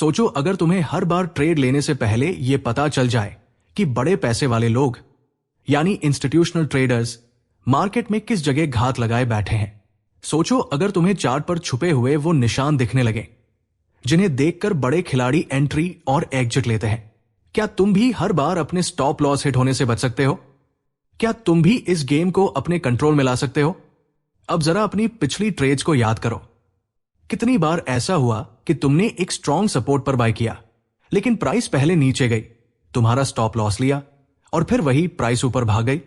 सोचो अगर तुम्हें हर बार ट्रेड लेने से पहले यह पता चल जाए कि बड़े पैसे वाले लोग यानी इंस्टीट्यूशनल ट्रेडर्स मार्केट में किस जगह घात लगाए बैठे हैं। सोचो अगर तुम्हें चार्ट पर छुपे हुए वो निशान दिखने लगे जिन्हें देखकर बड़े खिलाड़ी एंट्री और एग्जिट लेते हैं। क्या तुम भी हर बार अपने स्टॉप लॉस हिट होने से बच सकते हो? क्या तुम भी इस गेम को अपने कंट्रोल में ला सकते हो? अब जरा अपनी पिछली ट्रेड्स को याद करो। कितनी बार ऐसा हुआ कि तुमने एक स्ट्रॉन्ग सपोर्ट पर बाय किया, लेकिन प्राइस पहले नीचे गई, तुम्हारा स्टॉप लॉस लिया और फिर वही प्राइस ऊपर भाग गई,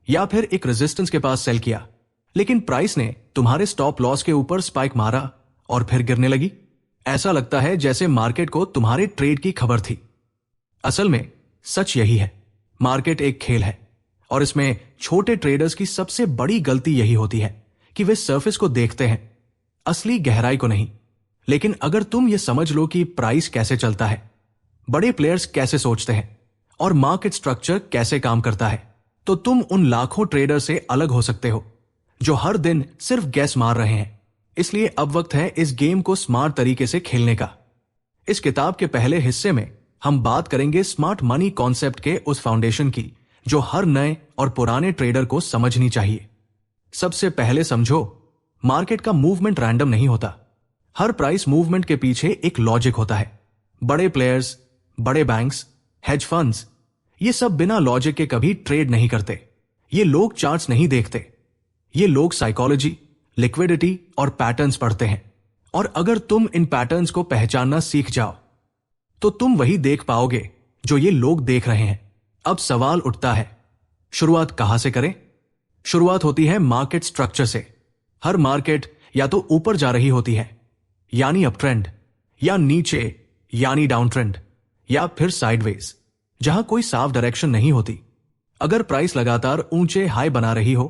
या फिर एक रेजिस्टेंस के पास सेल किया, लेकिन प्राइस ने तुम्हारे स्टॉप लॉस के ऊपर स्पाइक मारा और फिर गिरने लगी। ऐसा लगता है जैसे मार्केट को तुम्हारे ट्रेड की खबर थी। असल में सच यही है, मार्केट एक खेल है और इसमें छोटे ट्रेडर्स की सबसे बड़ी गलती यही होती है कि वे सरफेस को देखते हैं, असली गहराई को नहीं। लेकिन अगर तुम ये समझ लो कि प्राइस कैसे चलता है, बड़े प्लेयर्स कैसे सोचते हैं और मार्केट स्ट्रक्चर कैसे काम करता है, तो तुम उन लाखों ट्रेडर से अलग हो सकते हो जो हर दिन सिर्फ गैस मार रहे हैं। इसलिए अब वक्त है इस गेम को स्मार्ट तरीके से खेलने का। इस किताब के पहले हिस्से में हम बात करेंगे स्मार्ट मनी कॉन्सेप्ट के उस फाउंडेशन की जो हर नए और पुराने ट्रेडर को समझनी चाहिए। सबसे पहले समझो, मार्केट का मूवमेंट रैंडम नहीं होता। हर प्राइस मूवमेंट के पीछे एक लॉजिक होता है। बड़े प्लेयर्स, बड़े बैंक्स, हेज फंड्स, ये सब बिना लॉजिक के कभी ट्रेड नहीं करते। ये लोग चार्ट्स नहीं देखते, ये लोग साइकोलॉजी, लिक्विडिटी और पैटर्न्स पढ़ते हैं। और अगर तुम इन पैटर्न्स को पहचानना सीख जाओ तो तुम वही देख पाओगे जो ये लोग देख रहे हैं। अब सवाल उठता है, शुरुआत कहां से करें? शुरुआत होती है मार्केट स्ट्रक्चर से। हर मार्केट या तो ऊपर जा रही होती है यानी अप ट्रेंड, या नीचे यानी डाउन ट्रेंड, या फिर साइडवेज जहां कोई साफ डायरेक्शन नहीं होती। अगर प्राइस लगातार ऊंचे हाई बना रही हो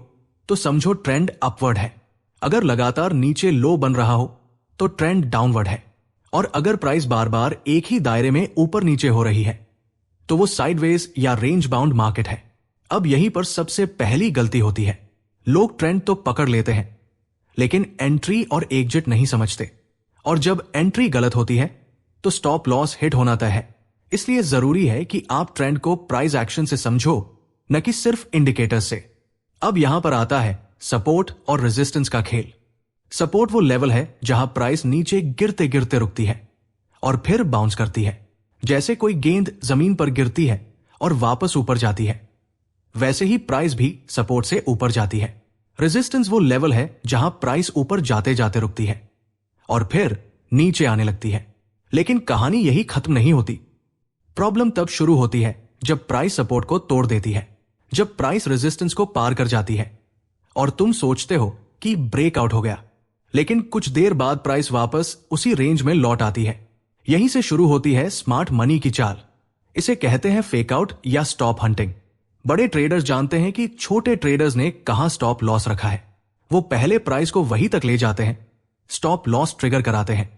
तो समझो ट्रेंड अपवर्ड है। अगर लगातार नीचे लो बन रहा हो तो ट्रेंड डाउनवर्ड है। और अगर प्राइस बार बार एक ही दायरे में ऊपर नीचे हो रही है तो वो साइडवेज या रेंज बाउंड मार्केट है। अब यहीं पर सबसे पहली गलती होती है। लोग ट्रेंड तो पकड़ लेते हैं लेकिन एंट्री और एग्जिट नहीं समझते, और जब एंट्री गलत होती है तो स्टॉप लॉस हिट होना तय है। इसलिए जरूरी है कि आप ट्रेंड को प्राइस एक्शन से समझो, न कि सिर्फ इंडिकेटर से। अब यहां पर आता है सपोर्ट और रेजिस्टेंस का खेल। सपोर्ट वो लेवल है जहां प्राइस नीचे गिरते गिरते रुकती है और फिर बाउंस करती है। जैसे कोई गेंद जमीन पर गिरती है और वापस ऊपर जाती है, वैसे ही प्राइस भी सपोर्ट से ऊपर जाती है। रेजिस्टेंस वो लेवल है जहां प्राइस ऊपर जाते जाते रुकती है और फिर नीचे आने लगती है। लेकिन कहानी यही खत्म नहीं होती। प्रॉब्लम तब शुरू होती है जब प्राइस सपोर्ट को तोड़ देती है, जब प्राइस रेजिस्टेंस को पार कर जाती है और तुम सोचते हो कि ब्रेकआउट हो गया, लेकिन कुछ देर बाद प्राइस वापस उसी रेंज में लौट आती है। यहीं से शुरू होती है स्मार्ट मनी की चाल। इसे कहते हैं फेकआउट या स्टॉप हंटिंग। बड़े ट्रेडर्स जानते हैं कि छोटे ट्रेडर्स ने कहां स्टॉप लॉस रखा है। वो पहले प्राइस को वहीं तक ले जाते हैं, स्टॉप लॉस ट्रिगर कराते हैं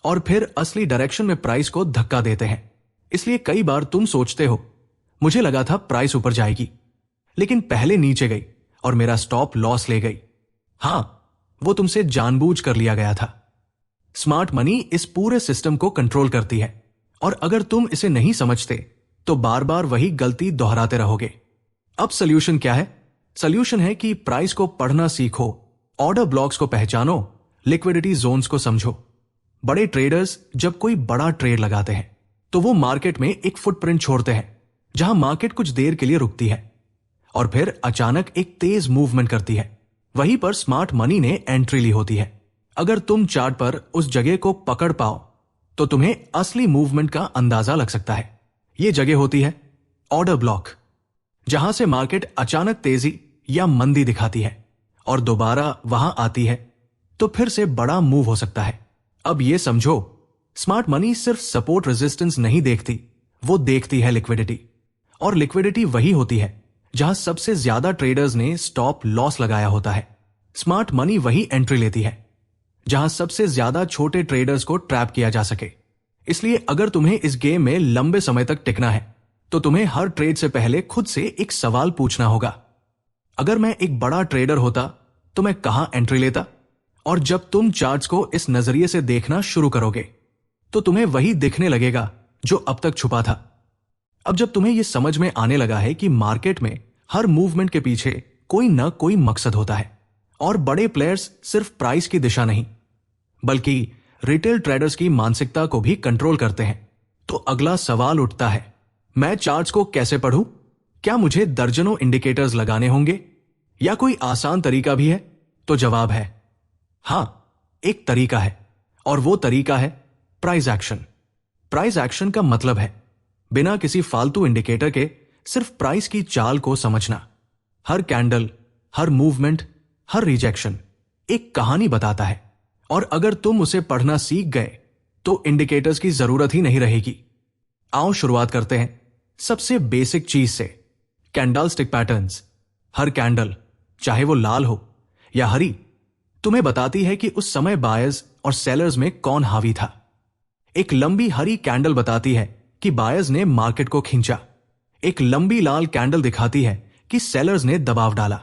और फिर असली डायरेक्शन में प्राइस को धक्का देते हैं। इसलिए कई बार तुम सोचते हो, मुझे लगा था प्राइस ऊपर जाएगी, लेकिन पहले नीचे गई और मेरा स्टॉप लॉस ले गई। हां, वो तुमसे जानबूझ कर लिया गया था। स्मार्ट मनी इस पूरे सिस्टम को कंट्रोल करती है और अगर तुम इसे नहीं समझते तो बार बार वही गलती दोहराते रहोगे। अब सॉल्यूशन क्या है? सॉल्यूशन है कि प्राइस को पढ़ना सीखो, ऑर्डर ब्लॉक्स को पहचानो, लिक्विडिटी जोन्स को समझो। बड़े ट्रेडर्स जब कोई बड़ा ट्रेड लगाते हैं तो वो मार्केट में एक फुटप्रिंट छोड़ते हैं जहां मार्केट कुछ देर के लिए रुकती है और फिर अचानक एक तेज मूवमेंट करती है। वहीं पर स्मार्ट मनी ने एंट्री ली होती है। अगर तुम चार्ट पर उस जगह को पकड़ पाओ तो तुम्हें असली मूवमेंट का अंदाजा लग सकता है। यह जगह होती है ऑर्डर ब्लॉक, जहां से मार्केट अचानक तेजी या मंदी दिखाती है और दोबारा वहां आती है तो फिर से बड़ा मूव हो सकता है। अब यह समझो, स्मार्ट मनी सिर्फ सपोर्ट रेजिस्टेंस नहीं देखती, वो देखती है लिक्विडिटी। और लिक्विडिटी वही होती है जहां सबसे ज्यादा ट्रेडर्स ने स्टॉप लॉस लगाया होता है। स्मार्ट मनी वही एंट्री लेती है जहां सबसे ज्यादा छोटे ट्रेडर्स को ट्रैप किया जा सके। इसलिए अगर तुम्हें इस गेम में लंबे समय तक टिकना है तो तुम्हें हर ट्रेड से पहले खुद से एक सवाल पूछना होगा, अगर मैं एक बड़ा ट्रेडर होता तो मैं कहां एंट्री लेता? और जब तुम चार्ट्स को इस नजरिए से देखना शुरू करोगे तो तुम्हें वही दिखने लगेगा जो अब तक छुपा था। अब जब तुम्हें यह समझ में आने लगा है कि मार्केट में हर मूवमेंट के पीछे कोई न कोई मकसद होता है और बड़े प्लेयर्स सिर्फ प्राइस की दिशा नहीं बल्कि रिटेल ट्रेडर्स की मानसिकता को भी कंट्रोल करते हैं, तो अगला सवाल उठता है, मैं चार्ट्स को कैसे पढ़ूं? क्या मुझे दर्जनों इंडिकेटर्स लगाने होंगे या कोई आसान तरीका भी है? तो जवाब है हां, एक तरीका है और वो तरीका है प्राइस एक्शन। प्राइस एक्शन का मतलब है बिना किसी फालतू इंडिकेटर के सिर्फ प्राइस की चाल को समझना। हर कैंडल, हर मूवमेंट, हर रिजेक्शन एक कहानी बताता है और अगर तुम उसे पढ़ना सीख गए तो इंडिकेटर्स की जरूरत ही नहीं रहेगी। आओ शुरुआत करते हैं सबसे बेसिक चीज से, कैंडलस्टिक पैटर्न्स। हर कैंडल, चाहे वो लाल हो या हरी, तुम्हें बताती है कि उस समय बायर्स और सेलर्स में कौन हावी था। एक लंबी हरी कैंडल बताती है कि बायर्स ने मार्केट को खींचा। एक लंबी लाल कैंडल दिखाती है कि सेलर्स ने दबाव डाला।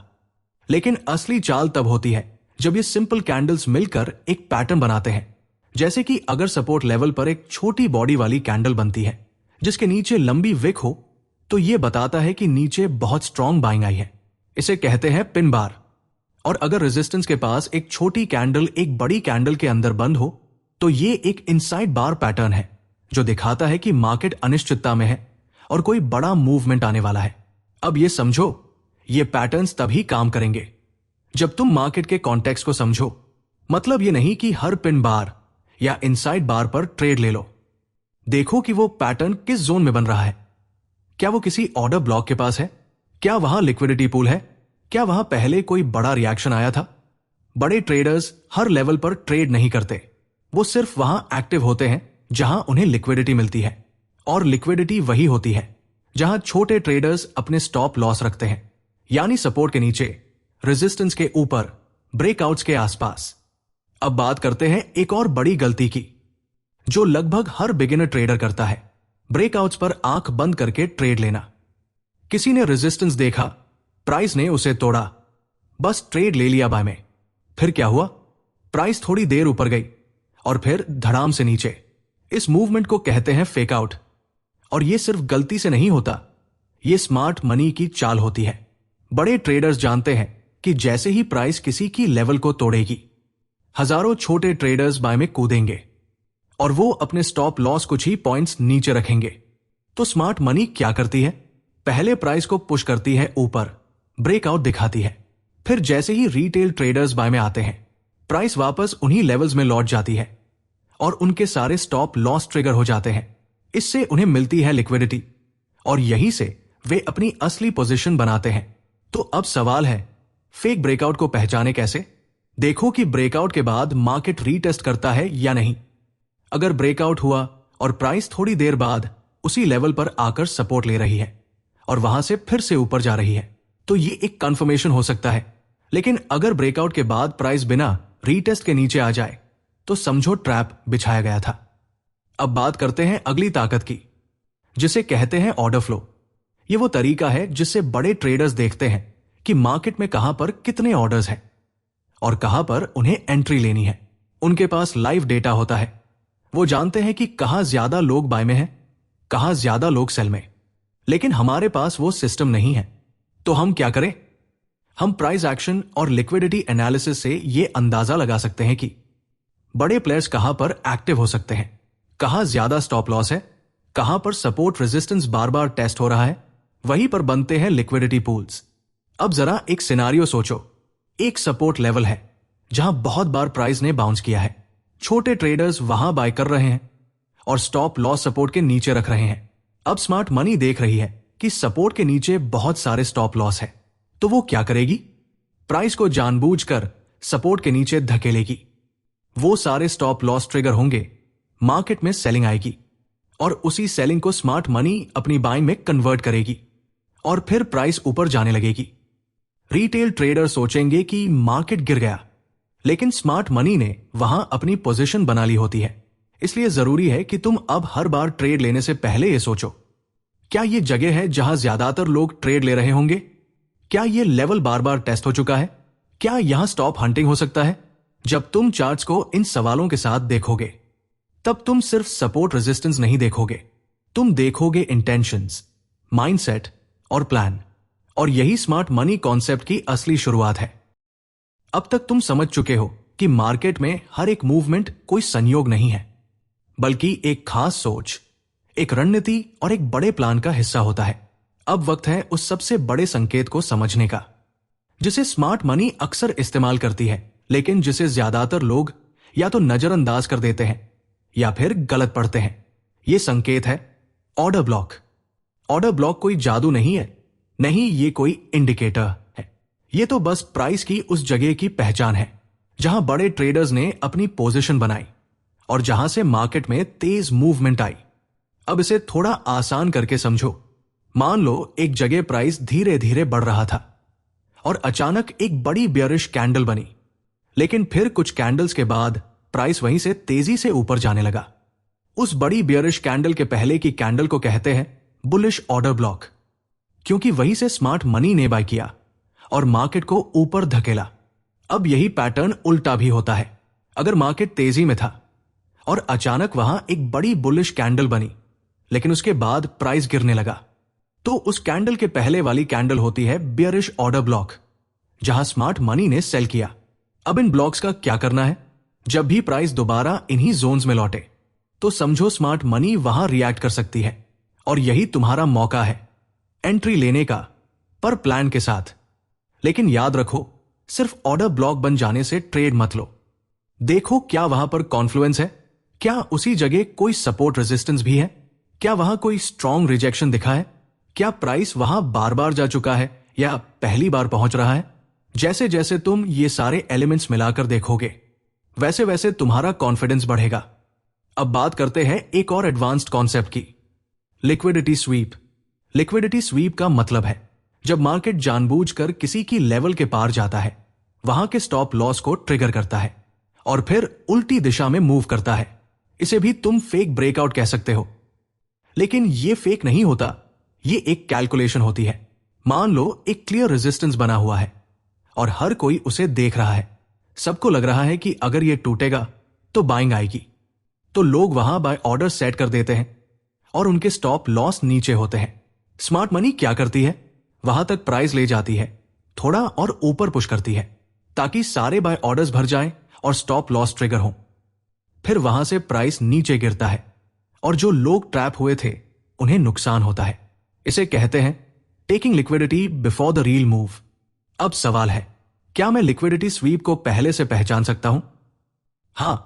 लेकिन असली चाल तब होती है जब ये सिंपल कैंडल्स मिलकर एक पैटर्न बनाते हैं। जैसे कि अगर सपोर्ट लेवल पर एक छोटी बॉडी वाली कैंडल बनती है जिसके नीचे लंबी विक हो, तो यह बताता है कि नीचे बहुत स्ट्रांग बाइंग आई है। इसे कहते हैं पिन बार। और अगर रेजिस्टेंस के पास एक छोटी कैंडल एक बड़ी कैंडल के अंदर बंद हो, तो यह एक इनसाइड बार पैटर्न है जो दिखाता है कि मार्केट अनिश्चितता में है और कोई बड़ा मूवमेंट आने वाला है। अब यह समझो, ये पैटर्न्स तभी काम करेंगे जब तुम मार्केट के कॉन्टेक्स्ट को समझो। मतलब ये नहीं कि हर पिन बार या इनसाइड बार पर ट्रेड ले लो। देखो कि वो पैटर्न किस जोन में बन रहा है। क्या वो किसी ऑर्डर ब्लॉक के पास है? क्या वहां लिक्विडिटी पूल है? क्या वहां पहले कोई बड़ा रिएक्शन आया था? बड़े ट्रेडर्स हर लेवल पर ट्रेड नहीं करते, वो सिर्फ वहां एक्टिव होते हैं जहां उन्हें लिक्विडिटी मिलती है। और लिक्विडिटी वही होती है जहां छोटे ट्रेडर्स अपने स्टॉप लॉस रखते हैं, यानी सपोर्ट के नीचे, रेजिस्टेंस के ऊपर, ब्रेकआउट्स के आसपास। अब बात करते हैं एक और बड़ी गलती की जो लगभग हर बिगिनर ट्रेडर करता है, ब्रेकआउट्स पर आंख बंद करके ट्रेड लेना। किसी ने रेजिस्टेंस देखा, प्राइस ने उसे तोड़ा, बस ट्रेड ले लिया बाय में। फिर क्या हुआ? प्राइस थोड़ी देर ऊपर गई और फिर धड़ाम से नीचे। इस मूवमेंट को कहते हैं फेक आउट। और यह सिर्फ गलती से नहीं होता, यह स्मार्ट मनी की चाल होती है। बड़े ट्रेडर्स जानते हैं कि जैसे ही प्राइस किसी की लेवल को तोड़ेगी, हजारों छोटे ट्रेडर्स बाय में कूदेंगे और वो अपने स्टॉप लॉस कुछ ही पॉइंट्स नीचे रखेंगे। तो स्मार्ट मनी क्या करती है? पहले प्राइस को पुश करती है ऊपर, ब्रेकआउट दिखाती है। फिर जैसे ही रिटेल ट्रेडर्स बाय में आते हैं, प्राइस वापस उन्हीं लेवल्स में लौट जाती है और उनके सारे स्टॉप लॉस ट्रिगर हो जाते हैं। इससे उन्हें मिलती है लिक्विडिटी और यहीं से वे अपनी असली पोजीशन बनाते हैं। तो अब सवाल है, फेक ब्रेकआउट को पहचाने कैसे? देखो कि ब्रेकआउट के बाद मार्केट रीटेस्ट करता है या नहीं। अगर ब्रेकआउट हुआ और प्राइस थोड़ी देर बाद उसी लेवल पर आकर सपोर्ट ले रही है और वहां से फिर से ऊपर जा रही है, तो ये एक कंफर्मेशन हो सकता है। लेकिन अगर ब्रेकआउट के बाद प्राइस बिना रीटेस्ट के नीचे आ जाए, तो समझो ट्रैप बिछाया गया था। अब बात करते हैं अगली ताकत की, जिसे कहते हैं ऑर्डर फ्लो। ये वो तरीका है जिससे बड़े ट्रेडर्स देखते हैं कि मार्केट में कहां पर कितने ऑर्डर्स हैं और कहां पर उन्हें एंट्री लेनी है। उनके पास लाइव डेटा होता है। वो जानते हैं कि कहां ज्यादा लोग बाय में हैं, कहां ज्यादा लोग सेल में। लेकिन हमारे पास वो सिस्टम नहीं है। तो हम क्या करें? हम प्राइस एक्शन और लिक्विडिटी एनालिसिस से यह अंदाजा लगा सकते हैं कि बड़े प्लेयर्स कहां पर एक्टिव हो सकते हैं, कहां ज्यादा स्टॉप लॉस है, कहां पर सपोर्ट रेजिस्टेंस बार बार टेस्ट हो रहा है। वहीं पर बनते हैं लिक्विडिटी पूल्स। अब जरा एक सिनारियो सोचो। एक सपोर्ट लेवल है जहां बहुत बार प्राइस ने बाउंस किया है। छोटे ट्रेडर्स वहां बाय कर रहे हैं और स्टॉप लॉस सपोर्ट के नीचे रख रहे हैं। अब स्मार्ट मनी देख रही है कि सपोर्ट के नीचे बहुत सारे स्टॉप लॉस है, तो वो क्या करेगी? प्राइस को जानबूझकर सपोर्ट के नीचे धकेलेगी। वो सारे स्टॉप लॉस ट्रिगर होंगे, मार्केट में सेलिंग आएगी और उसी सेलिंग को स्मार्ट मनी अपनी बाइंग में कन्वर्ट करेगी और फिर प्राइस ऊपर जाने लगेगी। रिटेल ट्रेडर सोचेंगे कि मार्केट गिर गया, लेकिन स्मार्ट मनी ने वहां अपनी पोजीशन बना ली होती है। इसलिए जरूरी है कि तुम अब हर बार ट्रेड लेने से पहले यह सोचो, क्या यह जगह है जहां ज्यादातर लोग ट्रेड ले रहे होंगे? क्या यह लेवल बार बार टेस्ट हो चुका है? क्या यहां स्टॉप हंटिंग हो सकता है? जब तुम चार्ट्स को इन सवालों के साथ देखोगे, तब तुम सिर्फ सपोर्ट रेजिस्टेंस नहीं देखोगे, तुम देखोगे इंटेंशंस, माइंडसेट और प्लान। और यही स्मार्ट मनी कॉन्सेप्ट की असली शुरुआत है। अब तक तुम समझ चुके हो कि मार्केट में हर एक मूवमेंट कोई संयोग नहीं है, बल्कि एक खास सोच, एक रणनीति और एक बड़े प्लान का हिस्सा होता है। अब वक्त है उस सबसे बड़े संकेत को समझने का, जिसे स्मार्ट मनी अक्सर इस्तेमाल करती है, लेकिन जिसे ज्यादातर लोग या तो नजरअंदाज कर देते हैं या फिर गलत पढ़ते हैं। यह संकेत है ऑर्डर ब्लॉक। ऑर्डर ब्लॉक कोई जादू नहीं है, नहीं, ये कोई इंडिकेटर है। ये तो बस प्राइस की उस जगह की पहचान है जहां बड़े ट्रेडर्स ने अपनी पोजीशन बनाई और जहां से मार्केट में तेज मूवमेंट आई। अब इसे थोड़ा आसान करके समझो। मान लो एक जगह प्राइस धीरे धीरे बढ़ रहा था और अचानक एक बड़ी बियरिश कैंडल बनी, लेकिन फिर कुछ कैंडल्स के बाद प्राइस वहीं से तेजी से ऊपर जाने लगा। उस बड़ी बियरिश कैंडल के पहले की कैंडल को कहते हैं बुलिश ऑर्डर ब्लॉक, क्योंकि वहीं से स्मार्ट मनी ने बाय किया और मार्केट को ऊपर धकेला। अब यही पैटर्न उल्टा भी होता है। अगर मार्केट तेजी में था और अचानक वहां एक बड़ी बुलिश कैंडल बनी, लेकिन उसके बाद प्राइस गिरने लगा, तो उस कैंडल के पहले वाली कैंडल होती है बियरिश ऑर्डर ब्लॉक, जहां स्मार्ट मनी ने सेल किया। अब इन ब्लॉक्स का क्या करना है? जब भी प्राइस दोबारा इन्हीं जोन्स में लौटे तो समझो स्मार्ट मनी वहां रिएक्ट कर सकती है, और यही तुम्हारा मौका है एंट्री लेने का, पर प्लान के साथ। लेकिन याद रखो, सिर्फ ऑर्डर ब्लॉक बन जाने से ट्रेड मत लो। देखो क्या वहां पर कॉन्फ्लुएंस है, क्या उसी जगह कोई सपोर्ट रेजिस्टेंस भी है, क्या वहां कोई स्ट्रॉन्ग रिजेक्शन दिखा है, क्या प्राइस वहां बार बार जा चुका है या पहली बार पहुंच रहा है। जैसे जैसे तुम ये सारे एलिमेंट्स मिलाकर देखोगे, वैसे वैसे तुम्हारा कॉन्फिडेंस बढ़ेगा। अब बात करते हैं एक और एडवांस्ड कॉन्सेप्ट की, लिक्विडिटी स्वीप। लिक्विडिटी स्वीप का मतलब है जब मार्केट जानबूझकर किसी की लेवल के पार जाता है, वहां के स्टॉप लॉस को ट्रिगर करता है और फिर उल्टी दिशा में मूव करता है। इसे भी तुम फेक ब्रेकआउट कह सकते हो, लेकिन यह फेक नहीं होता, यह एक कैलकुलेशन होती है। मान लो एक क्लियर रेजिस्टेंस बना हुआ है और हर कोई उसे देख रहा है। सबको लग रहा है कि अगर यह टूटेगा तो बाइंग आएगी, तो लोग वहां बाय ऑर्डर सेट कर देते हैं और उनके स्टॉप लॉस नीचे होते हैं। स्मार्ट मनी क्या करती है? वहां तक प्राइस ले जाती है, थोड़ा और ऊपर पुश करती है ताकि सारे बाय ऑर्डर्स भर जाएं और स्टॉप लॉस ट्रिगर हो। फिर वहां से प्राइस नीचे गिरता है और जो लोग ट्रैप हुए थे उन्हें नुकसान होता है। इसे कहते हैं taking liquidity before the reel move. अब सवाल है, क्या मैं लिक्विडिटी स्वीप को पहले से पहचान सकता हूं? हां,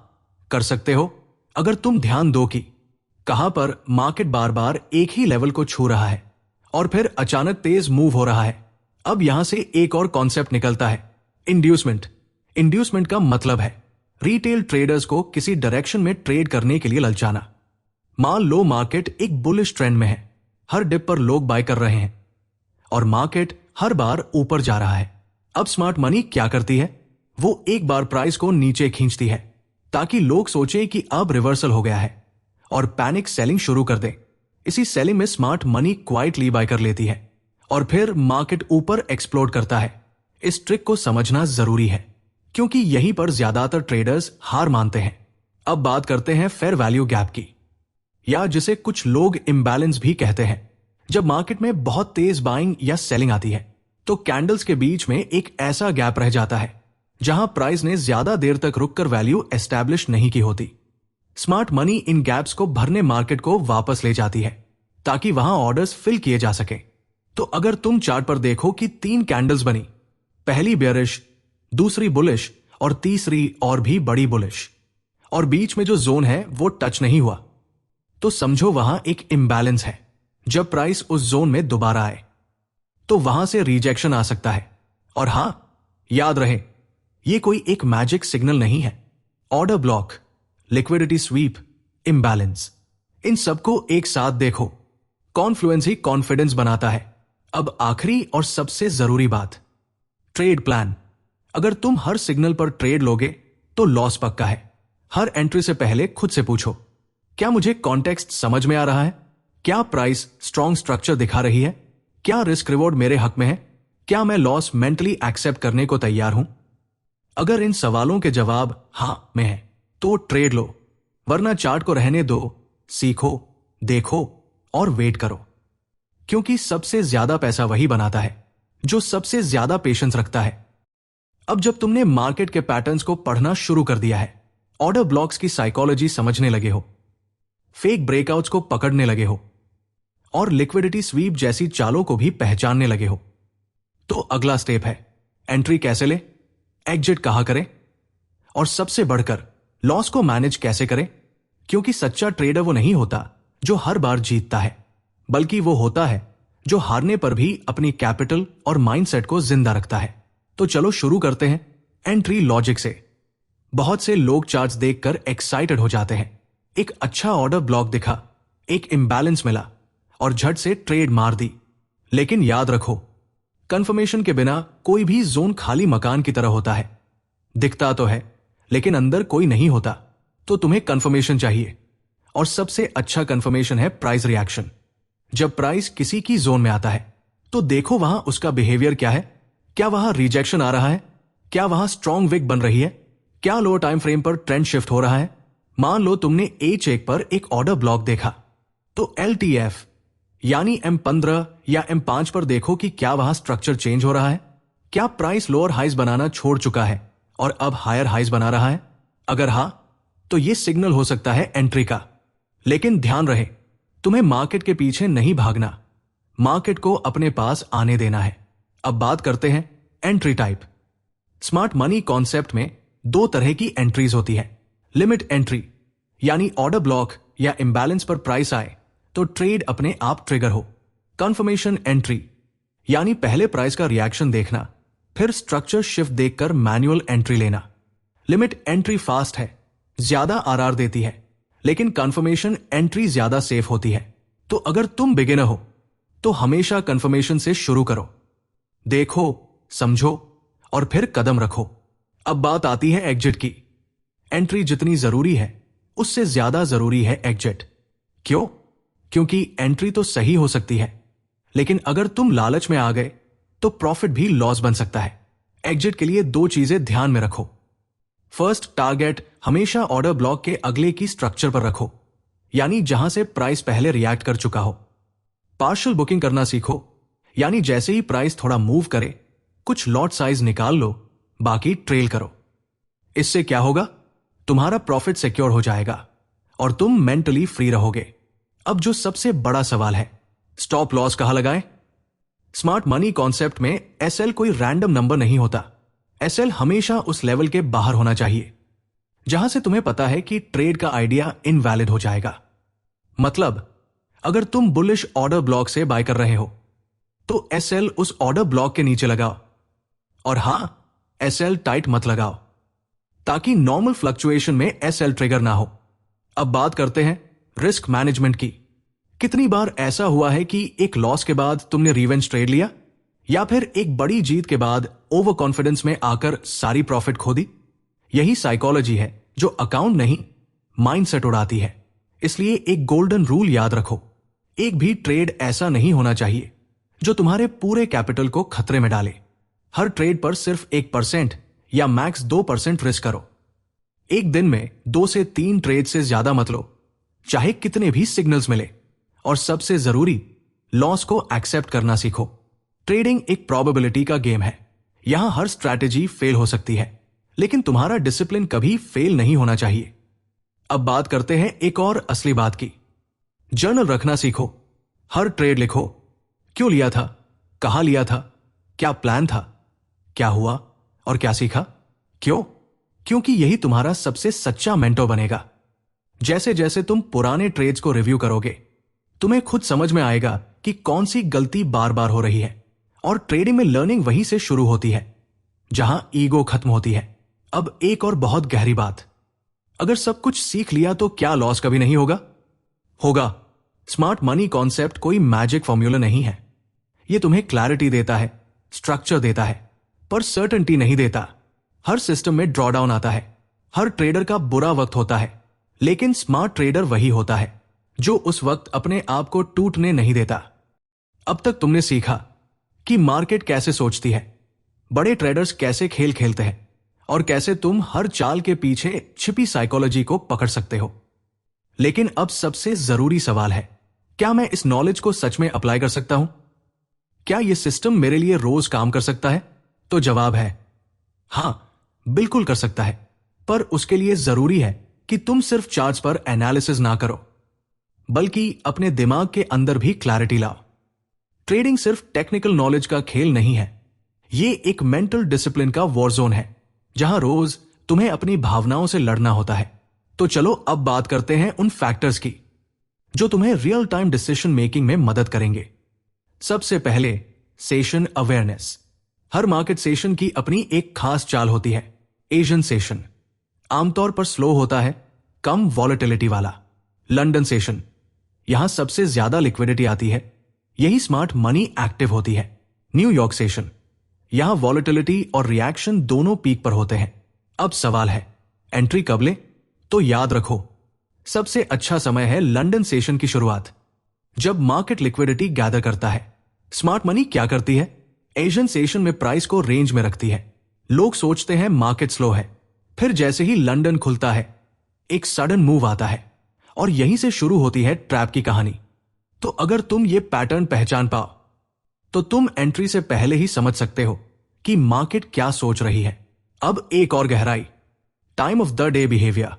कर सकते हो, अगर तुम ध्यान दो कि कहां पर मार्केट बार बार एक ही लेवल को छू रहा है और फिर अचानक तेज मूव हो रहा है। अब यहां से एक और कॉन्सेप्ट निकलता है, इंड्यूसमेंट। इंड्यूसमेंट का मतलब है रिटेल ट्रेडर्स को किसी डायरेक्शन में ट्रेड करने के लिए ललचाना। मान लो मार्केट एक बुलिश ट्रेंड में है, हर डिप पर लोग बाय कर रहे हैं और मार्केट हर बार ऊपर जा रहा है। अब स्मार्ट मनी क्या करती है? वो एक बार प्राइस को नीचे खींचती है ताकि लोग सोचें कि अब रिवर्सल हो गया है और पैनिक सेलिंग शुरू कर दे। इसी सेलिंग में स्मार्ट मनी क्वाइटली बाय कर लेती है और फिर मार्केट ऊपर एक्सप्लोड करता है। इस ट्रिक को समझना जरूरी है क्योंकि यहीं पर ज्यादातर ट्रेडर्स हार मानते हैं। अब बात करते हैं फेयर वैल्यू गैप की, या जिसे कुछ लोग इम्बैलेंस भी कहते हैं। जब मार्केट में बहुत तेज बाइंग या सेलिंग आती है तो कैंडल्स के बीच में एक ऐसा गैप रह जाता है जहां प्राइस ने ज्यादा देर तक रुककर वैल्यू एस्टैब्लिश नहीं की होती। स्मार्ट मनी इन गैप्स को भरने मार्केट को वापस ले जाती है ताकि वहां ऑर्डर्स फिल किए जा सके। तो अगर तुम चार्ट पर देखो कि 3 कैंडल्स बनी, पहली बेयरिश, दूसरी बुलिश और तीसरी और भी बड़ी बुलिश, और बीच में जो जोन है वो टच नहीं हुआ, तो समझो वहां एक इम्बैलेंस है। जब प्राइस उस जोन में दोबारा आए तो वहां से रिजेक्शन आ सकता है। और हां, याद रहे, यह कोई एक मैजिक सिग्नल नहीं है। Order block, liquidity sweep, imbalance, इन सबको एक साथ देखो, कॉन्फ्लुएंस ही कॉन्फिडेंस बनाता है। अब आखिरी और सबसे जरूरी बात, ट्रेड प्लान। अगर तुम हर सिग्नल पर ट्रेड लोगे तो लॉस पक्का है। हर एंट्री से पहले खुद से पूछो, क्या मुझे कॉन्टेक्स्ट समझ में आ रहा है? क्या प्राइस स्ट्रॉन्ग स्ट्रक्चर दिखा रही है? क्या रिस्क रिवॉर्ड मेरे हक में है? क्या मैं लॉस मेंटली एक्सेप्ट करने को तैयार हूं? अगर इन सवालों के जवाब हां में है तो ट्रेड लो, वरना चार्ट को रहने दो, सीखो, देखो और वेट करो, क्योंकि सबसे ज्यादा पैसा वही बनाता है जो सबसे ज्यादा पेशेंस रखता है। अब जब तुमने मार्केट के पैटर्न्स को पढ़ना शुरू कर दिया है, ऑर्डर ब्लॉक्स की साइकोलॉजी समझने लगे हो, फेक ब्रेकआउट्स को पकड़ने लगे हो और लिक्विडिटी स्वीप जैसी चालों को भी पहचानने लगे हो, तो अगला स्टेप है एंट्री कैसे ले, एग्जिट कहां करें और सबसे बढ़कर लॉस को मैनेज कैसे करें। क्योंकि सच्चा ट्रेडर वो नहीं होता जो हर बार जीतता है, बल्कि वो होता है जो हारने पर भी अपनी कैपिटल और माइंडसेट को जिंदा रखता है। तो चलो शुरू करते हैं एंट्री लॉजिक से। बहुत से लोग चार्ट्स देखकर एक्साइटेड हो जाते हैं, एक अच्छा ऑर्डर ब्लॉक दिखा, एक इंबैलेंस मिला और झट से ट्रेड मार दी। लेकिन याद रखो, कंफर्मेशन के बिना कोई भी जोन खाली मकान की तरह होता है, दिखता तो है लेकिन अंदर कोई नहीं होता। तो तुम्हें कंफर्मेशन चाहिए और सबसे अच्छा कंफर्मेशन है प्राइस रिएक्शन। जब प्राइस किसी की जोन में आता है तो देखो वहां उसका बिहेवियर क्या है, क्या वहां रिजेक्शन आ रहा है, क्या वहां स्ट्रॉन्ग विक बन रही है, क्या लोअर टाइम फ्रेम पर ट्रेंड शिफ्ट हो रहा है। मान लो तुमने H1 पर एक ऑर्डर ब्लॉक देखा, तो LTF यानी M15 या M5 पर देखो कि क्या वहां स्ट्रक्चर चेंज हो रहा है, क्या प्राइस लोअर हाइज बनाना छोड़ चुका है और अब हायर हाइज बना रहा है। अगर हां, तो यह सिग्नल हो सकता है एंट्री का। लेकिन ध्यान रहे, तुम्हें मार्केट के पीछे नहीं भागना, मार्केट को अपने पास आने देना है। अब बात करते हैं entry type. Smart money concept में दो तरह की एंट्रीज होती है। लिमिट एंट्री यानी ऑर्डर ब्लॉक या इंबैलेंस पर प्राइस आए तो ट्रेड अपने आप ट्रिगर हो। कंफर्मेशन एंट्री यानी पहले प्राइस का रिएक्शन देखना, फिर स्ट्रक्चर शिफ्ट देखकर मैन्युअल एंट्री लेना। लिमिट एंट्री फास्ट है, ज्यादा आरआर देती है, लेकिन कंफर्मेशन एंट्री ज्यादा सेफ होती है। तो अगर तुम बिगिनर हो तो हमेशा कंफर्मेशन से शुरू करो, देखो, समझो और फिर कदम रखो। अब बात आती है एग्जिट की। एंट्री जितनी जरूरी है उससे ज्यादा जरूरी है एग्जिट। क्यों? क्योंकि एंट्री तो सही हो सकती है, लेकिन अगर तुम लालच में आ गए तो प्रॉफिट भी लॉस बन सकता है। एग्जिट के लिए दो चीजें ध्यान में रखो। फर्स्ट, टारगेट हमेशा ऑर्डर ब्लॉक के अगले की स्ट्रक्चर पर रखो, यानी जहां से प्राइस पहले रिएक्ट कर चुका हो। पार्शियल बुकिंग करना सीखो, यानी जैसे ही प्राइस थोड़ा मूव करे कुछ लॉट साइज निकाल लो, बाकी ट्रेल करो। इससे क्या होगा? तुम्हारा प्रॉफिट सिक्योर हो जाएगा और तुम मेंटली फ्री रहोगे। अब जो सबसे बड़ा सवाल है, स्टॉप लॉस कहां लगाएं? स्मार्ट मनी कॉन्सेप्ट में SL कोई रैंडम नंबर नहीं होता। SL हमेशा उस लेवल के बाहर होना चाहिए जहां से तुम्हें पता है कि ट्रेड का आइडिया इनवैलिड हो जाएगा। मतलब अगर तुम बुलिश ऑर्डर ब्लॉक से बाय कर रहे हो तो SL उस ऑर्डर ब्लॉक के नीचे लगाओ, और हां, SL टाइट मत लगाओ ताकि नॉर्मल फ्लक्चुएशन में SL ट्रिगर ना हो। अब बात करते हैं रिस्क मैनेजमेंट की। कितनी बार ऐसा हुआ है कि एक लॉस के बाद तुमने रिवेंज ट्रेड लिया, या फिर एक बड़ी जीत के बाद ओवर कॉन्फिडेंस में आकर सारी प्रॉफिट खो दी? यही साइकोलॉजी है जो अकाउंट नहीं, माइंडसेट उड़ाती है। इसलिए एक गोल्डन रूल याद रखो, एक भी ट्रेड ऐसा नहीं होना चाहिए जो तुम्हारे पूरे कैपिटल को खतरे में डाले। हर ट्रेड पर सिर्फ 1% या मैक्स 2% रिस्क करो। एक दिन में 2 से 3 ट्रेड से ज्यादा मत लो, चाहे कितने भी सिग्नल्स मिले। और सबसे जरूरी, लॉस को एक्सेप्ट करना सीखो। ट्रेडिंग एक प्रोबेबिलिटी का गेम है, यहां हर स्ट्रैटेजी फेल हो सकती है, लेकिन तुम्हारा डिसिप्लिन कभी फेल नहीं होना चाहिए। अब बात करते हैं एक और असली बात की। जर्नल रखना सीखो, हर ट्रेड लिखो, क्यों लिया था, कहां लिया था, क्या प्लान था, क्या हुआ और क्या सीखा। क्यों? क्योंकि यही तुम्हारा सबसे सच्चा मेंटर बनेगा। जैसे जैसे तुम पुराने ट्रेड्स को रिव्यू करोगे, तुम्हें खुद समझ में आएगा कि कौन सी गलती बार बार हो रही है। और ट्रेडिंग में लर्निंग वहीं से शुरू होती है जहां ईगो खत्म होती है। अब एक और बहुत गहरी बात, अगर सब कुछ सीख लिया तो क्या लॉस कभी नहीं होगा? होगा। स्मार्ट मनी कॉन्सेप्ट कोई मैजिक फॉर्मूला नहीं है। यह तुम्हें क्लैरिटी देता है, स्ट्रक्चर देता है, पर सर्टेनिटी नहीं देता। हर सिस्टम में ड्रॉडाउन आता है, हर ट्रेडर का बुरा वक्त होता है, लेकिन स्मार्ट ट्रेडर वही होता है जो उस वक्त अपने आप को टूटने नहीं देता। अब तक तुमने सीखा कि मार्केट कैसे सोचती है, बड़े ट्रेडर्स कैसे खेल खेलते हैं और कैसे तुम हर चाल के पीछे छिपी साइकोलॉजी को पकड़ सकते हो। लेकिन अब सबसे जरूरी सवाल है, क्या मैं इस नॉलेज को सच में अप्लाई कर सकता हूं? क्या यह सिस्टम मेरे लिए रोज काम कर सकता है? तो जवाब है हां, बिल्कुल कर सकता है। पर उसके लिए जरूरी है कि तुम सिर्फ चार्ट्स पर एनालिसिस ना करो, बल्कि अपने दिमाग के अंदर भी क्लैरिटी लाओ। ट्रेडिंग सिर्फ टेक्निकल नॉलेज का खेल नहीं है, यह एक मेंटल डिसिप्लिन का वॉर जोन है, जहां रोज तुम्हें अपनी भावनाओं से लड़ना होता है। तो चलो अब बात करते हैं उन फैक्टर्स की जो तुम्हें रियल टाइम डिसीजन मेकिंग में मदद करेंगे। सबसे पहले, सेशन अवेयरनेस। हर मार्केट सेशन की अपनी एक खास चाल होती है। एशियन सेशन आमतौर पर स्लो होता है, कम वॉलेटिलिटी वाला। लंदन सेशन, यहां सबसे ज्यादा लिक्विडिटी आती है, यही स्मार्ट मनी एक्टिव होती है। न्यूयॉर्क सेशन, यहां वॉलेटिलिटी और रिएक्शन दोनों पीक पर होते हैं। अब सवाल है, एंट्री कब ले? तो याद रखो, सबसे अच्छा समय है लंदन सेशन की शुरुआत, जब मार्केट लिक्विडिटी गैदर करता है। स्मार्ट मनी क्या करती है? एशियन सेशन में प्राइस को रेंज में रखती है। लोग सोचते हैं मार्केट स्लो है, फिर जैसे ही लंदन खुलता है एक सडन मूव आता है, और यहीं से शुरू होती है ट्रैप की कहानी। तो अगर तुम ये पैटर्न पहचान पाओ तो तुम एंट्री से पहले ही समझ सकते हो कि मार्केट क्या सोच रही है। अब एक और गहराई, time of the day behaviour.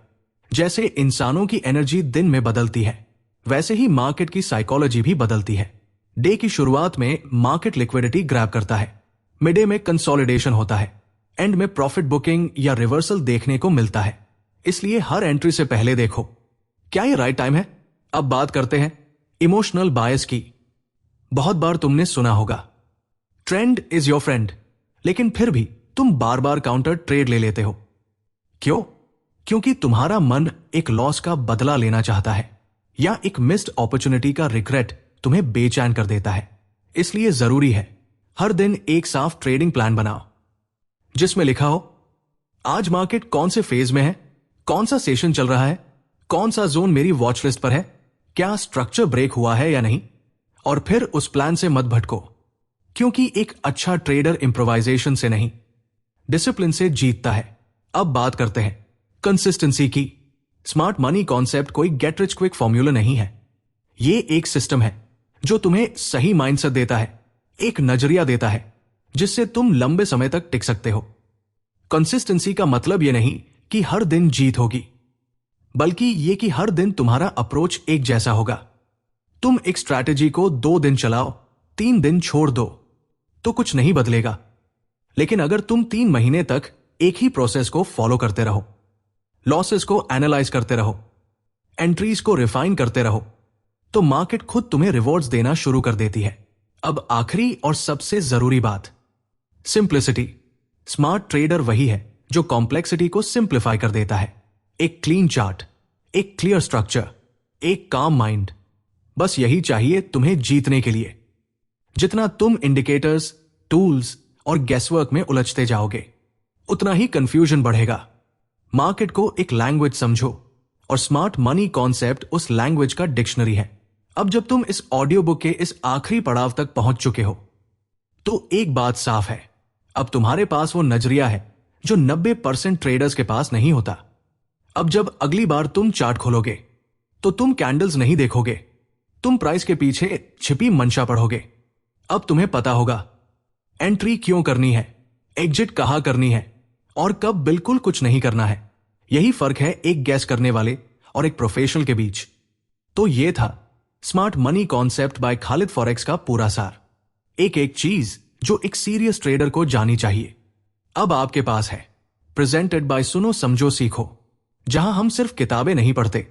जैसे इंसानों की एनर्जी दिन में बदलती है, वैसे ही मार्केट की साइकोलॉजी भी बदलती है। डे की शुरुआत में मार्केट लिक्विडिटी ग्रैब करता है, मिडे में कंसोलिडेशन होता है, एंड में प्रॉफिट बुकिंग या रिवर्सल देखने को मिलता है। इसलिए हर एंट्री से पहले देखो, क्या ये राइट टाइम है? अब बात करते हैं इमोशनल बायस की। बहुत बार तुमने सुना होगा, ट्रेंड इज योर फ्रेंड, लेकिन फिर भी तुम बार बार काउंटर ट्रेड ले लेते हो। क्यों? क्योंकि तुम्हारा मन एक लॉस का बदला लेना चाहता है, या एक मिस्ड अपॉर्चुनिटी का रिग्रेट तुम्हें बेचैन कर देता है। इसलिए जरूरी है हर दिन एक साफ ट्रेडिंग प्लान बनाओ, जिसमें लिखा हो आज मार्केट कौन से फेज में है, कौन सा सेशन चल रहा है, कौन सा जोन मेरी वॉच लिस्ट पर है, क्या स्ट्रक्चर ब्रेक हुआ है या नहीं। और फिर उस प्लान से मत भटको, क्योंकि एक अच्छा ट्रेडर इंप्रोवाइजेशन से नहीं, डिसिप्लिन से जीतता है। अब बात करते हैं कंसिस्टेंसी की। स्मार्ट मनी कॉन्सेप्ट कोई गेट रिच क्विक फॉर्मूला नहीं है, यह एक सिस्टम है जो तुम्हें सही माइंडसेट देता है, एक नजरिया देता है जिससे तुम लंबे समय तक टिक सकते हो। कंसिस्टेंसी का मतलब यह नहीं कि हर दिन जीत होगी, बल्कि यह कि हर दिन तुम्हारा अप्रोच एक जैसा होगा। तुम एक स्ट्रैटेजी को 2 दिन चलाओ, 3 दिन छोड़ दो, तो कुछ नहीं बदलेगा। लेकिन अगर तुम 3 महीने तक एक ही प्रोसेस को फॉलो करते रहो, लॉसेस को एनालाइज करते रहो, एंट्रीज को रिफाइन करते रहो, तो मार्केट खुद तुम्हें रिवॉर्ड्स देना शुरू कर देती है। अब आखिरी और सबसे जरूरी बात, सिंप्लिसिटी। स्मार्ट ट्रेडर वही है जो कॉम्प्लेक्सिटी को सिंप्लीफाई कर देता है। एक क्लीन चार्ट, एक क्लियर स्ट्रक्चर, एक काम माइंड, बस यही चाहिए तुम्हें जीतने के लिए। जितना तुम इंडिकेटर्स, टूल्स और गैसवर्क में उलझते जाओगे, उतना ही कंफ्यूजन बढ़ेगा। मार्केट को एक लैंग्वेज समझो, और स्मार्ट मनी कॉन्सेप्ट उस लैंग्वेज का डिक्शनरी है। अब जब तुम इस ऑडियो बुक के इस आखिरी पड़ाव तक पहुंच चुके हो, तो एक बात साफ है, अब तुम्हारे पास वो नजरिया है जो 90% ट्रेडर्स के पास नहीं होता। अब जब अगली बार तुम चार्ट खोलोगे, तो तुम कैंडल्स नहीं देखोगे, तुम प्राइस के पीछे छिपी मंशा पढ़ोगे। अब तुम्हें पता होगा एंट्री क्यों करनी है, एग्जिट कहां करनी है, और कब बिल्कुल कुछ नहीं करना है। यही फर्क है एक गैस करने वाले और एक प्रोफेशनल के बीच। तो यह था smart money concept bye Khalid forex का पूरा सार। एक एक चीज जो एक सीरियस ट्रेडर को जानी चाहिए, अब आपके पास है। प्रेजेंटेड बाय सुनो समझो सीखो, जहां हम सिर्फ किताबें नहीं पढ़ते,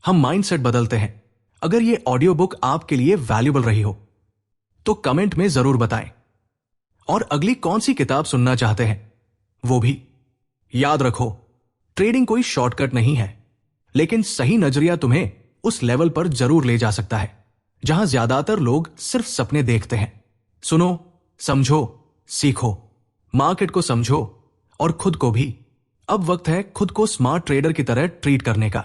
हम माइंडसेट बदलते हैं। अगर यह ऑडियो बुक आपके लिए वैल्यूबल रही हो, तो कमेंट में जरूर बताएं। और अगली कौन सी किताब सुनना चाहते हैं, वो भी। याद रखो, ट्रेडिंग कोई शॉर्टकट नहीं है, लेकिन सही नजरिया तुम्हें उस लेवल पर जरूर ले जा सकता है जहां ज्यादातर लोग सिर्फ सपने देखते हैं। सुनो, समझो, सीखो, मार्केट को समझो और खुद को भी। अब वक्त है खुद को स्मार्ट ट्रेडर की तरह ट्रीट करने का।